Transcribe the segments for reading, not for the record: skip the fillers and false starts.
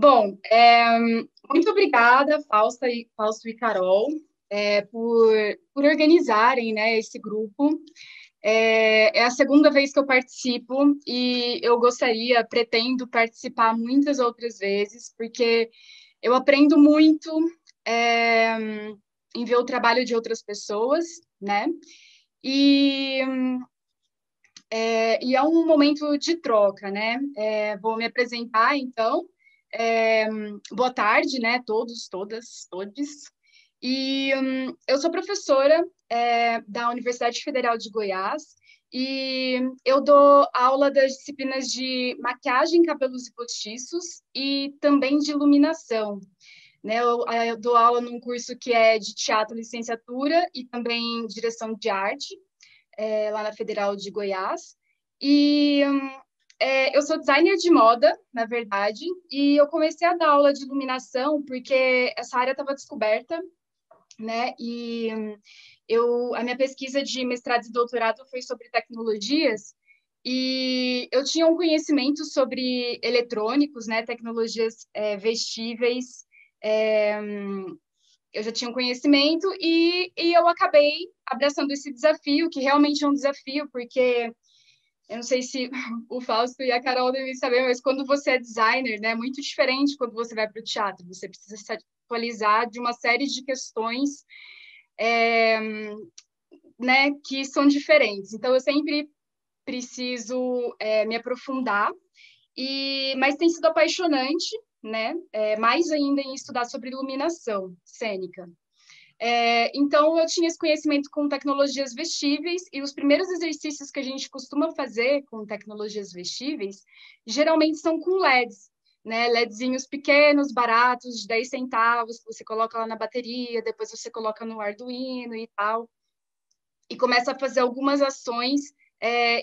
Bom, muito obrigada, Fausto e Carol, por organizarem, né, esse grupo. É a segunda vez que eu participo e eu pretendo participar muitas outras vezes, porque eu aprendo muito é, em ver o trabalho de outras pessoas, né? E, e é um momento de troca, né? Vou me apresentar, então. Boa tarde, né? Todos, todas, todes. E eu sou professora da Universidade Federal de Goiás e eu dou aula das disciplinas de maquiagem, cabelos e postiços e também de iluminação. Né? Eu dou aula num curso que é de teatro licenciatura e também direção de arte, lá na Federal de Goiás. E eu sou designer de moda, na verdade, e eu comecei a dar aula de iluminação porque essa área estava descoberta, né? E a minha pesquisa de mestrado e doutorado foi sobre tecnologias, e eu tinha um conhecimento sobre eletrônicos, né? Tecnologias vestíveis, é, eu já tinha um conhecimento e eu acabei abraçando esse desafio, que realmente é um desafio, porque eu não sei se o Fausto e a Carol devem saber, mas quando você é designer, né, é muito diferente quando você vai para o teatro. Você precisa se atualizar de uma série de questões, é, né, que são diferentes. Então, eu sempre preciso me aprofundar, mas tem sido apaixonante, né? Mais ainda em estudar sobre iluminação cênica. Então, eu tinha esse conhecimento com tecnologias vestíveis, e os primeiros exercícios que a gente costuma fazer com tecnologias vestíveis, geralmente são com LEDs, né? LEDzinhos pequenos, baratos, de 10 centavos, que você coloca lá na bateria, depois você coloca no Arduino e tal, e começa a fazer algumas ações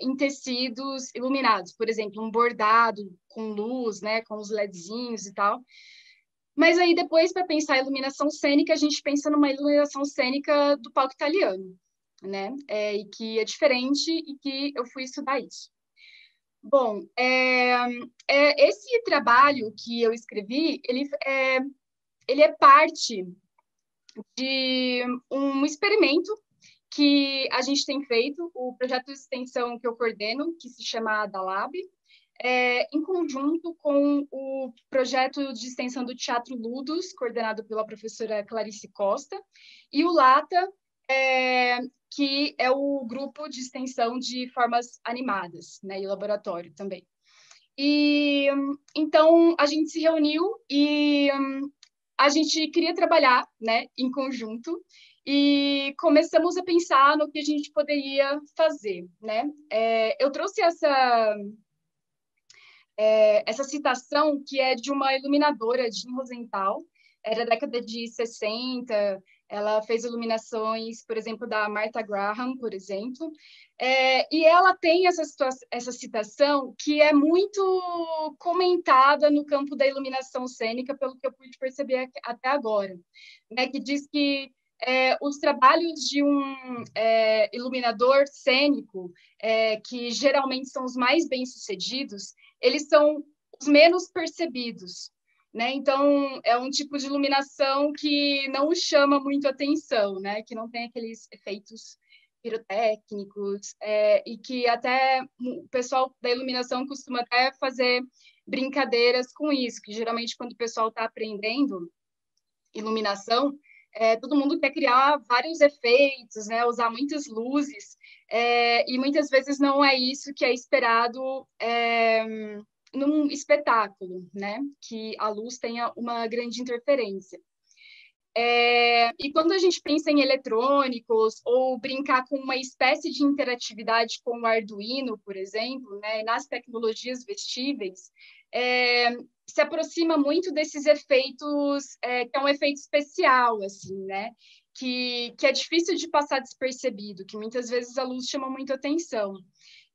em tecidos iluminados, por exemplo, um bordado com luz, né? Com os LEDzinhos e tal. Mas aí depois, para pensar em iluminação cênica, a gente pensa numa iluminação cênica do palco italiano, né? E que é diferente e que eu fui estudar isso. Bom, esse trabalho que eu escrevi, ele é parte de um experimento que a gente tem feito, o projeto de extensão que eu coordeno, que se chama DALAB, em conjunto com o projeto de extensão do Teatro Ludus, coordenado pela professora Clarice Costa, e o LATA, que é o grupo de extensão de formas animadas, né, e laboratório também. E então a gente se reuniu e a gente queria trabalhar, né, em conjunto, e começamos a pensar no que a gente poderia fazer, né? Eu trouxe essa citação, que é de uma iluminadora, Jean Rosenthal, da década de 60, ela fez iluminações, por exemplo, da Martha Graham, por exemplo, e ela tem essa citação que é muito comentada no campo da iluminação cênica, pelo que eu pude perceber até agora, né, que diz que os trabalhos de um iluminador cênico, que geralmente são os mais bem-sucedidos, eles são os menos percebidos, né? Então, é um tipo de iluminação que não chama muito atenção, né? Que não tem aqueles efeitos pirotécnicos, e que até o pessoal da iluminação costuma até fazer brincadeiras com isso, que geralmente quando o pessoal está aprendendo iluminação, todo mundo quer criar vários efeitos, né? Usar muitas luzes, e muitas vezes não é isso que é esperado num espetáculo, né? Que a luz tenha uma grande interferência. E quando a gente pensa em eletrônicos ou brincar com uma espécie de interatividade com o Arduino, por exemplo, né, nas tecnologias vestíveis, se aproxima muito desses efeitos, que é um efeito especial, assim, né? Que é difícil de passar despercebido, que muitas vezes a luz chama muito atenção.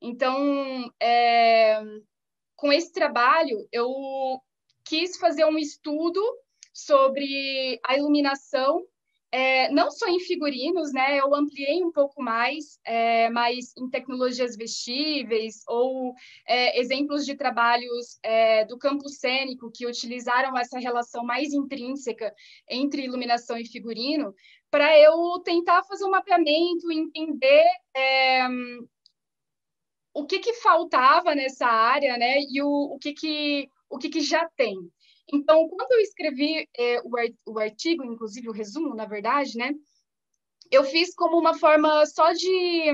Então, com esse trabalho, eu quis fazer um estudo sobre a iluminação não só em figurinos, né? Eu ampliei um pouco mais, mas em tecnologias vestíveis ou exemplos de trabalhos do campo cênico que utilizaram essa relação mais intrínseca entre iluminação e figurino, para eu tentar fazer um mapeamento, entender o que faltava nessa área, né? E o que já tem. Então, quando eu escrevi o artigo, inclusive o resumo, na verdade, né? Eu fiz como uma forma só de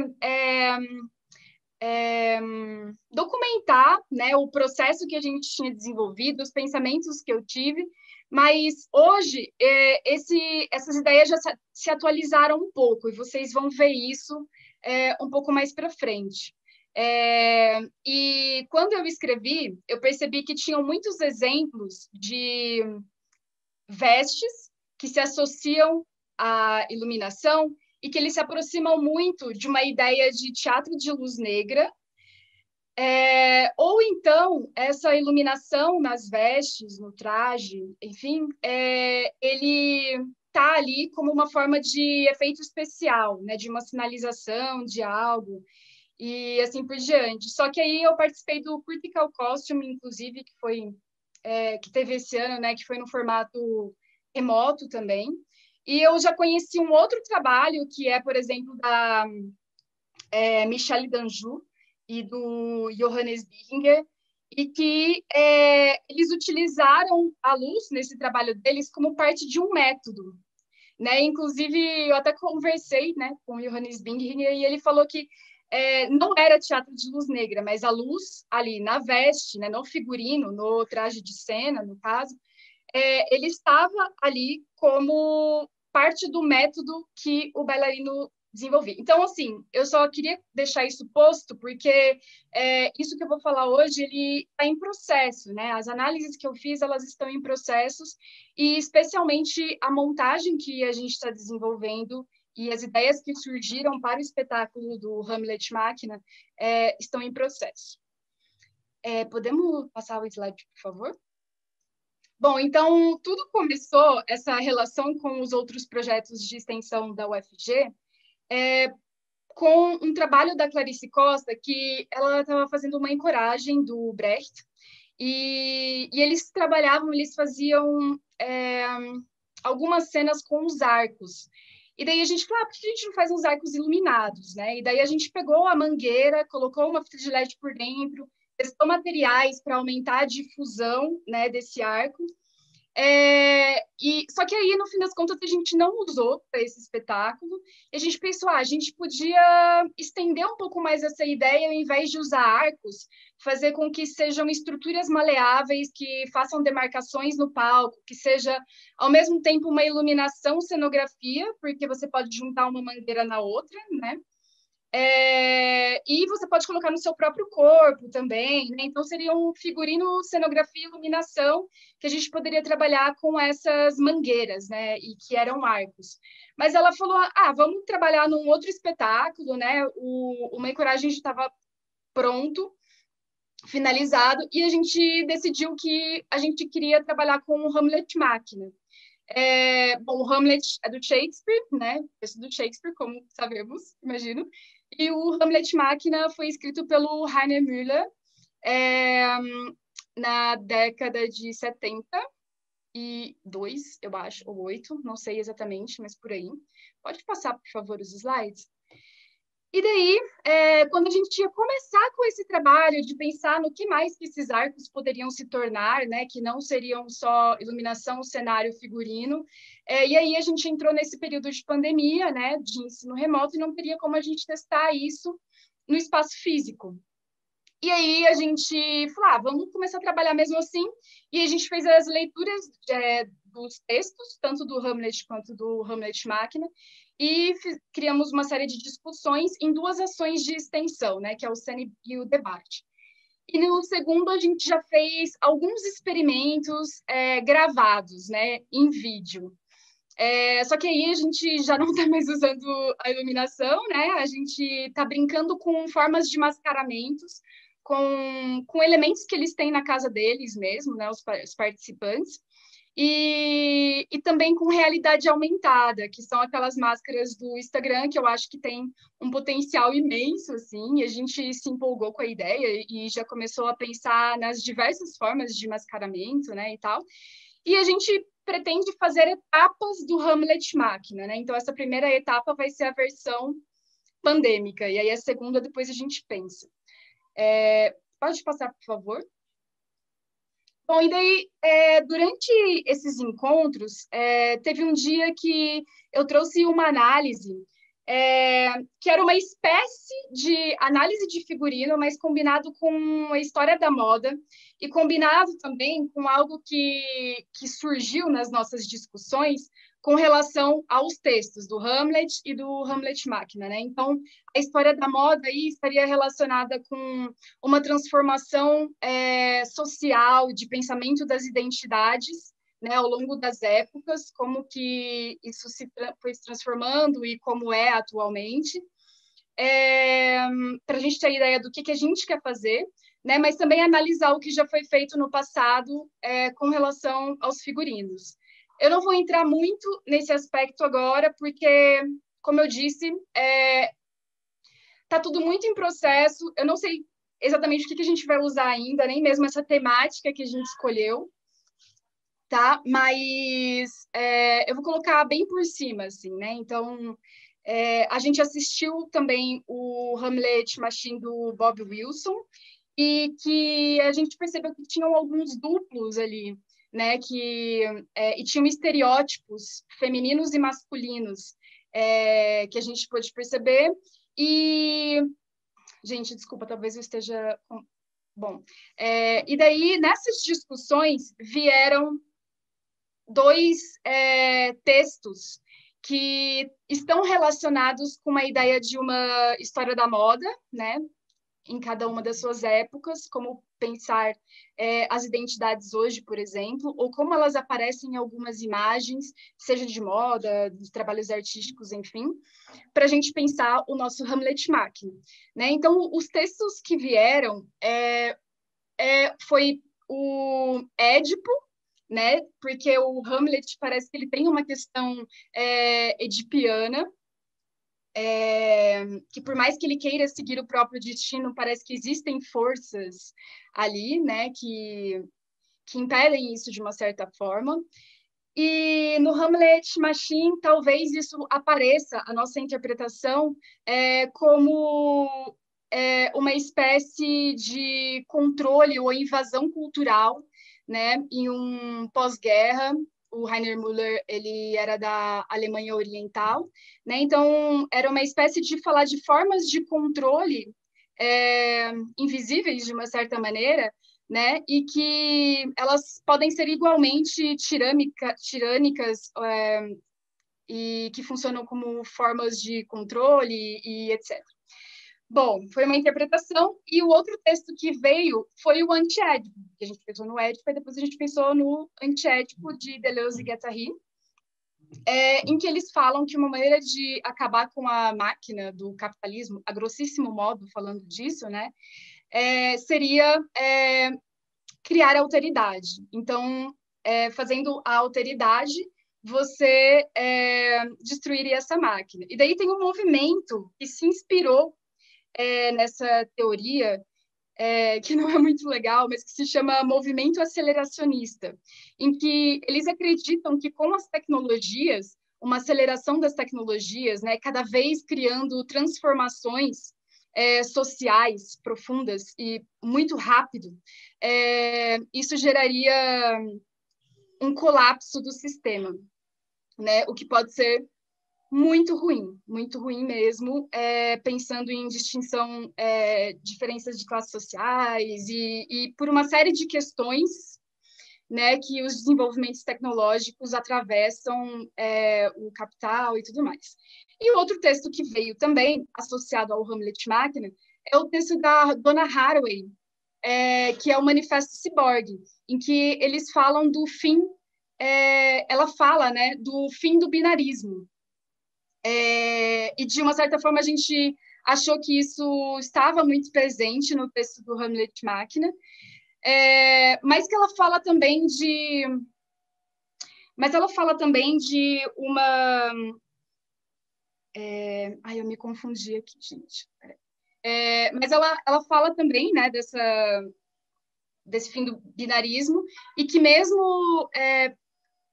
documentar, né, o processo que a gente tinha desenvolvido, os pensamentos que eu tive, mas hoje essas ideias já se atualizaram um pouco e vocês vão ver isso um pouco mais para frente. E quando eu escrevi, eu percebi que tinham muitos exemplos de vestes que se associam à iluminação e que eles se aproximam muito de uma ideia de teatro de luz negra, ou então essa iluminação nas vestes, no traje, enfim, ele está ali como uma forma de efeito especial, né, de uma sinalização de algo e assim por diante. Só que aí eu participei do Critical Costume, inclusive, que teve esse ano, né, que foi no formato remoto também. E eu já conheci um outro trabalho, que é, por exemplo, da Michelle Danjou e do Johannes Bihinger, e que eles utilizaram a luz nesse trabalho deles como parte de um método. Né? Inclusive, eu até conversei, né, com o Johannes Bihinger e ele falou que não era teatro de luz negra, mas a luz ali na veste, né, no figurino, no traje de cena, no caso, ele estava ali como parte do método que o bailarino desenvolvia. Então, assim, eu só queria deixar isso posto, porque isso que eu vou falar hoje, ele está em processo, né? As análises que eu fiz, elas estão em processos, e especialmente a montagem que a gente está desenvolvendo e as ideias que surgiram para o espetáculo do Hamlet Máquina estão em processo. Podemos passar o slide, por favor? Bom, então, tudo começou, essa relação com os outros projetos de extensão da UFG, com um trabalho da Clarice Costa, que ela estava fazendo uma encoragem do Brecht, e eles faziam algumas cenas com os arcos. E daí a gente falou, por que a gente não faz uns arcos iluminados, né? E daí a gente pegou a mangueira, colocou uma fita de LED por dentro, testou materiais para aumentar a difusão, né, desse arco. Só que aí, no fim das contas, a gente não usou para esse espetáculo. E a gente pensou, a gente podia estender um pouco mais essa ideia, ao invés de usar arcos, fazer com que sejam estruturas maleáveis, que façam demarcações no palco, que seja, ao mesmo tempo, uma iluminação cenografia, porque você pode juntar uma mangueira na outra, né? E você pode colocar no seu próprio corpo também, né? Então, seria um figurino, cenografia e iluminação que a gente poderia trabalhar com essas mangueiras, né? E que eram arcos. Mas ela falou, vamos trabalhar num outro espetáculo, né? O Uma Encoragem já estava pronto, finalizado, e a gente decidiu que a gente queria trabalhar com o Hamlet Máquina. Bom, o Hamlet é do Shakespeare, né? Esse do Shakespeare, como sabemos, imagino. E o Hamlet Máquina foi escrito pelo Rainer Müller na década de 72, eu acho, ou 8, não sei exatamente, mas por aí. Pode passar, por favor, os slides? E daí, quando a gente ia começar com esse trabalho de pensar no que mais que esses arcos poderiam se tornar, né, que não seriam só iluminação, cenário, figurino, e aí a gente entrou nesse período de pandemia, né, de ensino remoto, e não teria como a gente testar isso no espaço físico. E aí a gente falou, vamos começar a trabalhar mesmo assim, e a gente fez as leituras dos textos, tanto do Hamlet quanto do Hamlet Máquina, e criamos uma série de discussões em duas ações de extensão, né, que é o cena e o debate. E no segundo, a gente já fez alguns experimentos gravados, né, em vídeo. Só que aí a gente já não está mais usando a iluminação, né? A gente está brincando com formas de mascaramentos, com elementos que eles têm na casa deles mesmo, né, os participantes. e também com realidade aumentada, que são aquelas máscaras do Instagram, que eu acho que tem um potencial imenso, assim, e a gente se empolgou com a ideia e já começou a pensar nas diversas formas de mascaramento, né, e tal. E a gente pretende fazer etapas do Hamlet Máquina, né? Então, essa primeira etapa vai ser a versão pandêmica, e aí a segunda depois a gente pensa. Pode passar, por favor? Bom, e daí, durante esses encontros, teve um dia que eu trouxe uma análise, que era uma espécie de análise de figurino, mas combinado com a história da moda e combinado também com algo que surgiu nas nossas discussões com relação aos textos do Hamlet e do Hamlet Máquina, né? Então, a história da moda aí estaria relacionada com uma transformação social, de pensamento das identidades, né, ao longo das épocas, como que isso foi se transformando e como é atualmente, para a gente ter ideia do que a gente quer fazer, né, mas também analisar o que já foi feito no passado com relação aos figurinos. Eu não vou entrar muito nesse aspecto agora, porque, como eu disse, está tudo muito em processo. Eu não sei exatamente o que a gente vai usar ainda, nem mesmo essa temática que a gente escolheu, tá? Mas eu vou colocar bem por cima, assim, né? Então, a gente assistiu também o Hamlet Machine do Bob Wilson e que a gente percebeu que tinham alguns duplos ali, né? E tinham estereótipos femininos e masculinos que a gente pôde perceber. E, gente, desculpa, talvez eu esteja... Bom, e daí, nessas discussões, vieram dois textos que estão relacionados com uma ideia de uma história da moda, né? Em cada uma das suas épocas, como pensar as identidades hoje, por exemplo, ou como elas aparecem em algumas imagens, seja de moda, de trabalhos artísticos, enfim, para a gente pensar o nosso Hamlet Máquina, né? Então, os textos que vieram foi o Édipo, né? Porque o Hamlet parece que ele tem uma questão edipiana, que por mais que ele queira seguir o próprio destino, parece que existem forças ali, né? Que impedem isso de uma certa forma. E no Hamlet Machine, talvez isso apareça, a nossa interpretação, como uma espécie de controle ou invasão cultural, né, em um pós-guerra. O Rainer Müller, ele era da Alemanha Oriental, né, então era uma espécie de falar de formas de controle invisíveis, de uma certa maneira, né, e que elas podem ser igualmente tirânicas e que funcionam como formas de controle e etc. Bom, foi uma interpretação, e o outro texto que veio foi o Antiédipo, que a gente pensou no Édipo, e depois a gente pensou no Antiédipo de Deleuze e Guattari, em que eles falam que uma maneira de acabar com a máquina do capitalismo, a grossíssimo modo, falando disso, né, seria criar alteridade. Então, fazendo a alteridade, você destruiria essa máquina. E daí tem um movimento que se inspirou nessa teoria, que não é muito legal, mas que se chama movimento aceleracionista, em que eles acreditam que com as tecnologias, uma aceleração das tecnologias, né, cada vez criando transformações sociais profundas e muito rápido, isso geraria um colapso do sistema, né, o que pode ser muito ruim mesmo, pensando em distinção, diferenças de classes sociais e por uma série de questões, né, que os desenvolvimentos tecnológicos atravessam o capital e tudo mais. E outro texto que veio também, associado ao Hamlet Máquina, é o texto da Donna Haraway, que é o Manifesto Ciborgue, em que eles falam do fim, ela fala, né, do fim do binarismo, e de uma certa forma a gente achou que isso estava muito presente no texto do Hamlet Máquina, mas que ela fala também Mas ela fala também de uma... Ai, eu me confundi aqui, gente. Mas ela fala também, né, desse fim do binarismo, e que mesmo...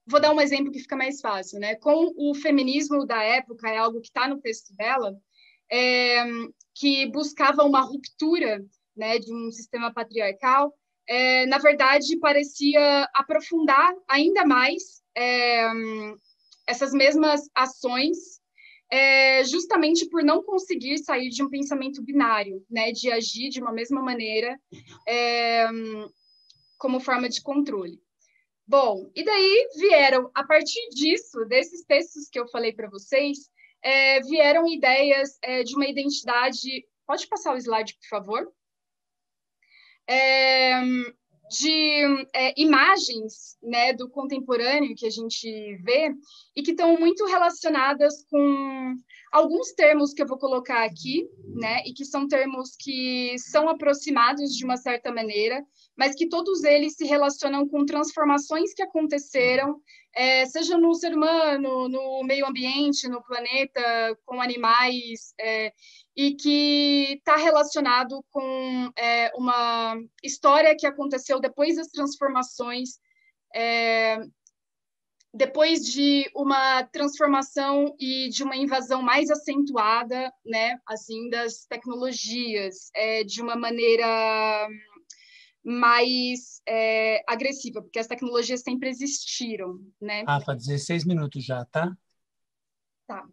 vou dar um exemplo que fica mais fácil, né? Com o feminismo da época, é algo que está no texto dela, é, que buscava uma ruptura, né, de um sistema patriarcal, na verdade, parecia aprofundar ainda mais essas mesmas ações, justamente por não conseguir sair de um pensamento binário, né, de agir de uma mesma maneira como forma de controle. Bom, e daí vieram, a partir disso, desses textos que eu falei para vocês, vieram ideias de uma identidade... Pode passar o slide, por favor? De imagens, né, do contemporâneo que a gente vê e que estão muito relacionadas com alguns termos que eu vou colocar aqui, né, e que são termos que são aproximados de uma certa maneira, mas que todos eles se relacionam com transformações que aconteceram, seja no ser humano, no meio ambiente, no planeta, com animais, e que está relacionado com uma história que aconteceu depois das transformações, depois de uma transformação e de uma invasão mais acentuada, né, assim, das tecnologias, de uma maneira mais agressiva, porque as tecnologias sempre existiram, né? Rafa, 16 minutos já, tá? Tá.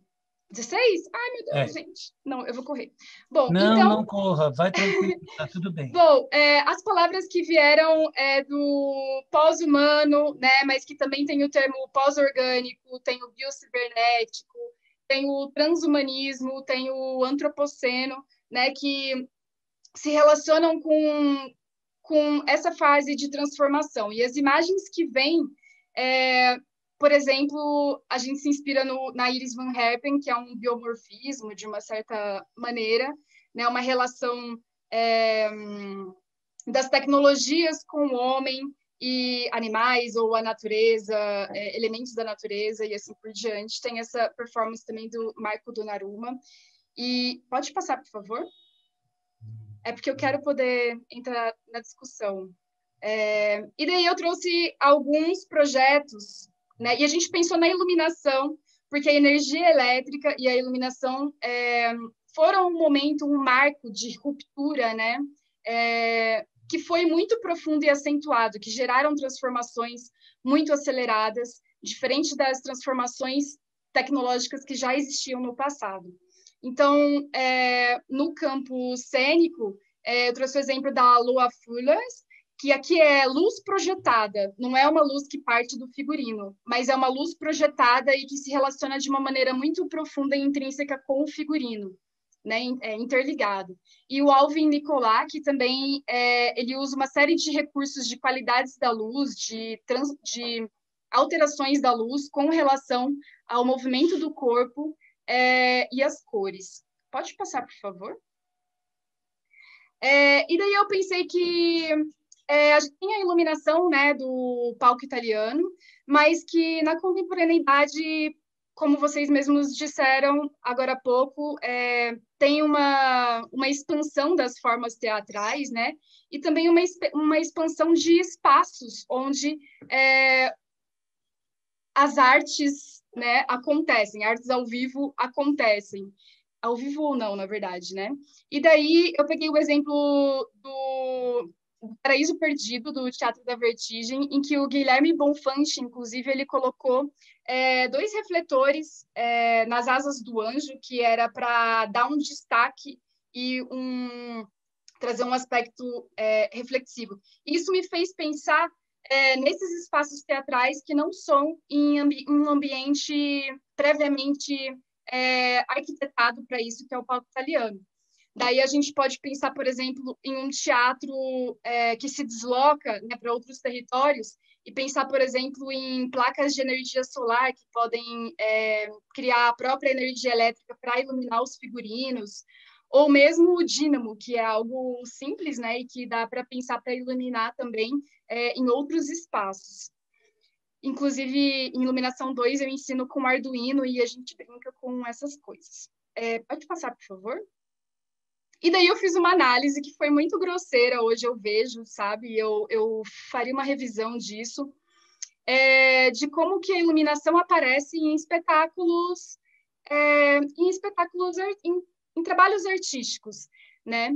16? Ai, meu Deus, É. gente. Não, eu vou correr. Bom, Não, então, não corra, vai tranquilo, tá tudo bem. bom, as palavras que vieram do pós-humano, né, mas que também tem o termo pós-orgânico, tem o biocibernético, tem o transhumanismo, tem o antropoceno, né, que se relacionam com essa fase de transformação. E as imagens que vêm, por exemplo, a gente se inspira na Iris Van Herpen, que é um biomorfismo, de uma certa maneira, né, uma relação das tecnologias com o homem e animais ou a natureza, elementos da natureza e assim por diante. Tem essa performance também do Marco Donnarumma. E pode passar, por favor? É porque eu quero poder entrar na discussão. E daí eu trouxe alguns projetos, né? E a gente pensou na iluminação, porque a energia elétrica e a iluminação foram um momento, um marco de ruptura, né? Que foi muito profundo e acentuado, que geraram transformações muito aceleradas, diferente das transformações tecnológicas que já existiam no passado. Então, no campo cênico, eu trouxe o exemplo da Lua Fullers, que aqui é luz projetada, não é uma luz que parte do figurino, mas é uma luz projetada e que se relaciona de uma maneira muito profunda e intrínseca com o figurino, né, interligado. E o Alvin Nicolai, que também ele usa uma série de recursos de qualidades da luz, de alterações da luz com relação ao movimento do corpo e as cores. Pode passar, por favor? E daí eu pensei que a gente tem a iluminação, né, do palco italiano, mas que na contemporaneidade, como vocês mesmos disseram agora há pouco, tem uma expansão das formas teatrais, né, e também uma expansão de espaços onde as artes, né, acontecem, artes ao vivo acontecem. Ao vivo ou não, na verdade, né? E daí eu peguei o exemplo do Paraíso Perdido, do Teatro da Vertigem, em que o Guilherme Bonfante, inclusive, ele colocou dois refletores nas asas do anjo, que era para dar um destaque e trazer um aspecto reflexivo. Isso me fez pensar nesses espaços teatrais que não são em um ambiente previamente arquitetado para isso, que é o palco italiano. Daí a gente pode pensar, por exemplo, em um teatro que se desloca, né, para outros territórios e pensar, por exemplo, em placas de energia solar que podem criar a própria energia elétrica para iluminar os figurinos, ou mesmo o dínamo, que é algo simples, né, e que dá para pensar para iluminar também em outros espaços. Inclusive, em Iluminação 2, eu ensino com Arduino e a gente brinca com essas coisas. Pode passar, por favor? E daí eu fiz uma análise que foi muito grosseira, hoje eu vejo, sabe? Eu faria uma revisão disso, de como que a iluminação aparece em espetáculos, em trabalhos artísticos, né?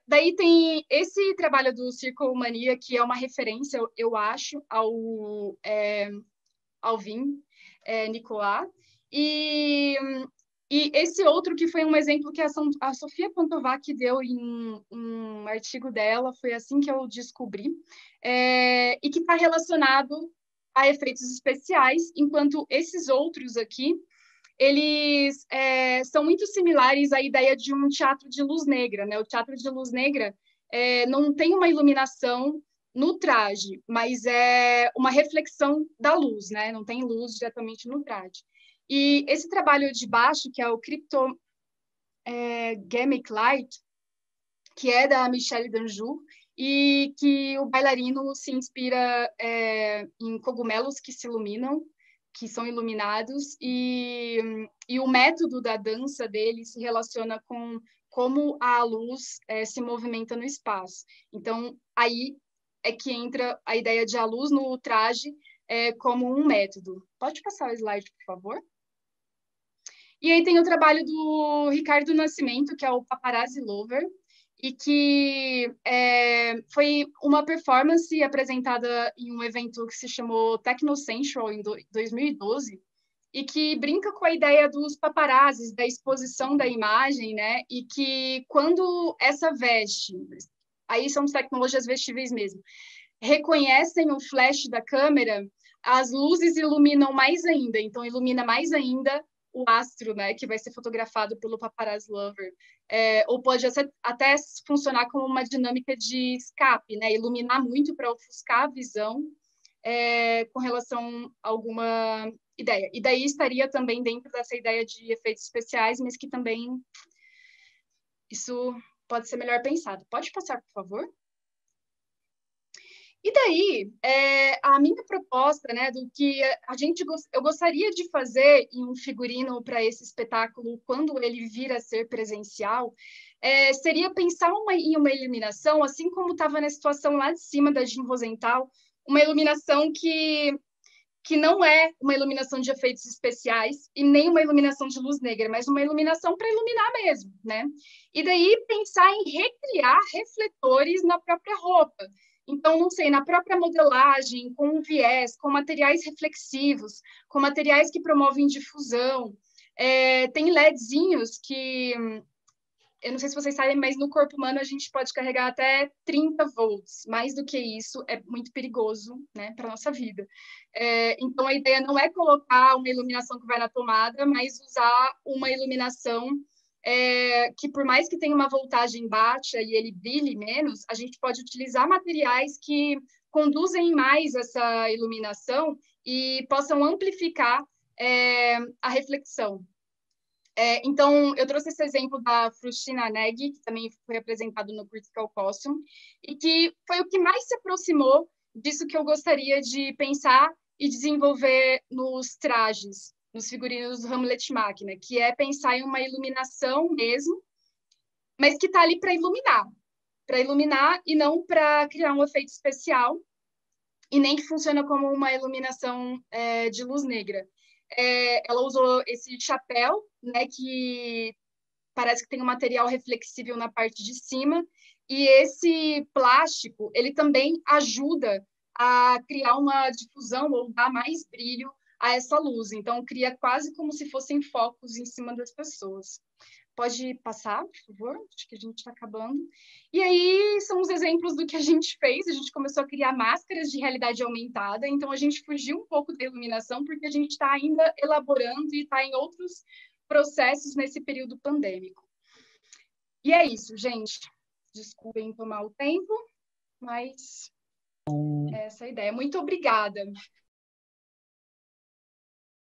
Daí tem esse trabalho do Circle Mania, que é uma referência, eu acho, ao Vim Nicolas, e esse outro que foi um exemplo que a Sofia Pantovac deu em um artigo dela, foi assim que eu descobri, e que está relacionado a efeitos especiais, enquanto esses outros aqui, eles são muito similares à ideia de um teatro de luz negra, né? O teatro de luz negra não tem uma iluminação no traje, mas é uma reflexão da luz, né? Não tem luz diretamente no traje. E esse trabalho de baixo, que é o Cryptogamic Light, que é da Michelle Danjou, e que o bailarino se inspira em cogumelos que se iluminam, que são iluminados, e o método da dança dele se relaciona com como a luz se movimenta no espaço. Então, aí é que entra a ideia de a luz no traje como um método. Pode passar o slide, por favor? E aí tem o trabalho do Ricardo Nascimento, que é o Paparazzi Lover, e que foi uma performance apresentada em um evento que se chamou Techno Central em 2012, e que brinca com a ideia dos paparazzis, da exposição da imagem, né? E que quando essa veste, aí são tecnologias vestíveis mesmo, reconhecem o flash da câmera, as luzes iluminam mais ainda, então ilumina mais ainda o astro, né, que vai ser fotografado pelo paparazzi lover. Ou pode até funcionar como uma dinâmica de escape, né, iluminar muito para ofuscar a visão com relação a alguma ideia. E daí estaria também dentro dessa ideia de efeitos especiais, mas que também isso pode ser melhor pensado. Pode passar, por favor? E daí, a minha proposta, né, do que eu gostaria de fazer em um figurino para esse espetáculo, quando ele vir a ser presencial, seria pensar em uma iluminação, assim como estava na situação lá de cima da Jim Rosenthal, uma iluminação que não é uma iluminação de efeitos especiais e nem uma iluminação de luz negra, mas uma iluminação para iluminar mesmo, né? E daí pensar em recriar refletores na própria roupa. Então, não sei, na própria modelagem, com um viés, com materiais reflexivos, com materiais que promovem difusão. Tem LEDzinhos que, eu não sei se vocês sabem, mas no corpo humano a gente pode carregar até 30 volts. Mais do que isso, é muito perigoso, né, para a nossa vida. Então, a ideia não é colocar uma iluminação que vai na tomada, mas usar uma iluminação que, por mais que tenha uma voltagem baixa e ele brilhe menos, a gente pode utilizar materiais que conduzem mais essa iluminação e possam amplificar a reflexão. Então, eu trouxe esse exemplo da Frustina Neg, que também foi apresentado no Critical Costume, e que foi o que mais se aproximou disso que eu gostaria de pensar e desenvolver nos trajes, nos figurinos do Hamlet Máquina, que é pensar em uma iluminação mesmo, mas que está ali para iluminar e não para criar um efeito especial, e nem que funciona como uma iluminação de luz negra. Ela usou esse chapéu, né, que parece que tem um material reflexível na parte de cima, e esse plástico, ele também ajuda a criar uma difusão ou dar mais brilho a essa luz. Então, cria quase como se fossem focos em cima das pessoas. Pode passar, por favor? Acho que a gente está acabando. E aí são os exemplos do que a gente fez. A gente começou a criar máscaras de realidade aumentada. Então, a gente fugiu um pouco da iluminação, porque a gente está ainda elaborando e está em outros processos nesse período pandêmico. E é isso, gente. Desculpem tomar o tempo, mas essa é a ideia. Muito obrigada.